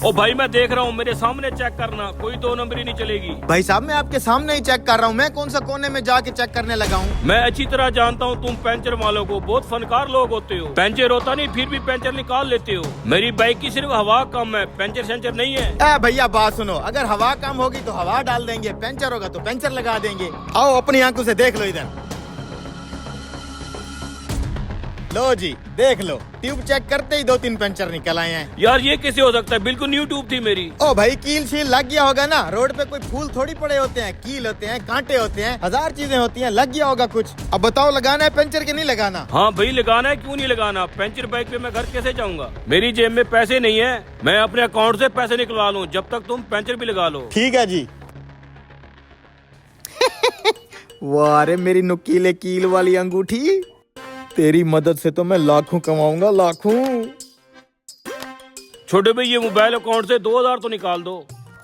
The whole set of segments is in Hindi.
ओ भाई मैं देख रहा हूँ, मेरे सामने चेक करना, कोई दो नंबरी नहीं चलेगी। भाई साहब मैं आपके सामने ही चेक कर रहा हूँ, मैं कौन सा कोने में जाके चेक करने लगा हूँ। मैं अच्छी तरह जानता हूँ तुम पेंचर वालों को, बहुत फनकार लोग होते हो। पेंचर होता नहीं फिर भी पेंचर निकाल लेते हो। मेरी बाइक की सिर्फ हवा कम है, पेंचर सेंचर नहीं है। भैया बात सुनो, अगर हवा कम होगी तो हवा डाल देंगे, पेंचर होगा तो पेंचर लगा देंगे। आओ अपनी आंखों से देख लो इधर। लो जी देख लो, ट्यूब चेक करते ही 2-3 पेंचर निकल आए हैं। यार ये कैसे हो सकता है, बिल्कुल न्यू ट्यूब थी मेरी। ओ भाई कील शील लग गया होगा ना, रोड पे कोई फूल थोड़ी पड़े होते हैं, कील होते हैं, कांटे होते हैं, हजार चीजें होती हैं, लग गया होगा कुछ। अब बताओ लगाना है पेंचर के नहीं लगाना? हाँ भाई लगाना है, क्यों नहीं लगाना। पेंचर बाइक पे मैं घर कैसे जाऊंगा, मेरी जेब में पैसे नहीं है, मैं अपने अकाउंट से पैसे निकलवा लूँ जब तक तुम पेंचर भी लगा लो। ठीक है जी। वाह रे मेरी नुकीले कील वाली अंगूठी, तेरी मदद से तो मैं लाखों कमाऊंगा, लाखों। छोटे भाई ये मोबाइल अकाउंट से 2000 तो निकाल दो।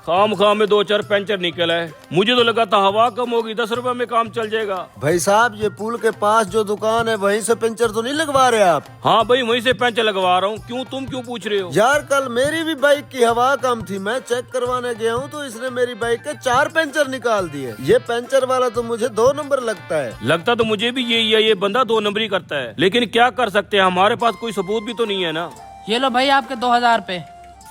खाम खाम में 2-4 पेंचर निकला है, मुझे तो लगा था हवा कम होगी 10 रुपए में काम चल जाएगा। भाई साहब ये पुल के पास जो दुकान है वहीं से पेंचर तो नहीं लगवा रहे आप? हाँ भाई वहीं से पेंचर लगवा रहा हूँ। क्यों, तुम क्यों पूछ रहे हो? यार कल मेरी भी बाइक की हवा कम थी, मैं चेक करवाने गया हूँ तो इसने मेरी बाइक के 4 पेंचर निकाल दिए। ये पेंचर वाला तो मुझे 2 नंबर लगता है। लगता तो मुझे भी यही है, ये बंदा 2 नंबरी करता है, लेकिन क्या कर सकते हैं, हमारे पास कोई सबूत भी तो नहीं है ना। ये लो भाई आपके 2000 रुपए।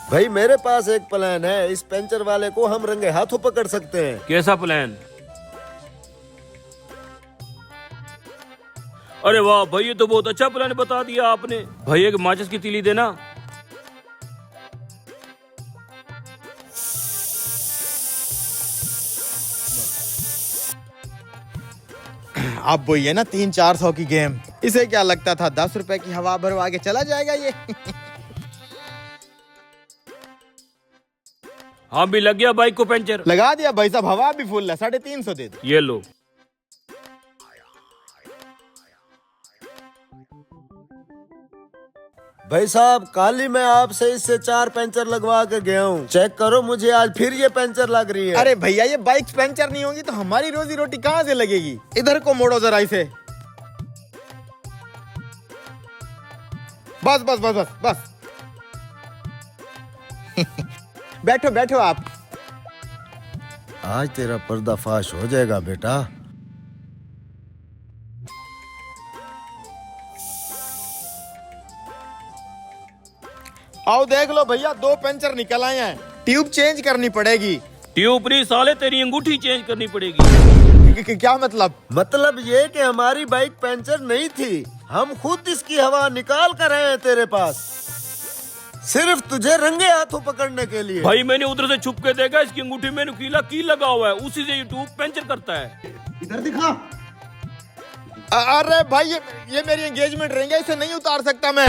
भाई मेरे पास एक प्लान है, इस पेंचर वाले को हम रंगे हाथों पकड़ सकते हैं। कैसा प्लान? अरे वाह भाई ये तो बहुत अच्छा प्लान बता दिया आपने। भाई एक माचिस की तीली देना। अब वही है ना 300-400 की गेम, इसे क्या लगता था 10 रुपए की हवा भरवा के चला जाएगा ये। हाँ भी लग गया बाइक को पेंचर। लगा दिया भाई साहब, हवा भी फुल है, 350 दे दो। ये लो। भाई साहब कल ही मैं आपसे इससे 4 पेंचर लगवा के गया हूँ, चेक करो मुझे आज फिर ये पेंचर लग रही है। अरे भैया ये बाइक पेंचर नहीं होगी तो हमारी रोजी रोटी कहाँ से लगेगी? इधर को मोड़ो जरा इसे। बस बस बस बस बस। बैठो बैठो आप। आज तेरा पर्दाफाश हो जाएगा बेटा। आओ देख लो भैया, 2 पेंचर निकल आए हैं, ट्यूब चेंज करनी पड़ेगी। ट्यूब नहीं साले, तेरी अंगूठी चेंज करनी पड़ेगी। क्या मतलब? मतलब ये कि हमारी बाइक पेंचर नहीं थी, हम खुद इसकी हवा निकाल कर आए हैं तेरे पास, सिर्फ तुझे रंगे हाथों पकड़ने के लिए। भाई मैंने उधर से छुप के देखा, इसकी अंगूठी में नुकीला कील लगा हुआ है, उसी से ये ट्यूब पेंचर करता है। इधर दिखा। अरे भाई ये मेरी एंगेजमेंट रिंग है, इसे नहीं उतार सकता मैं।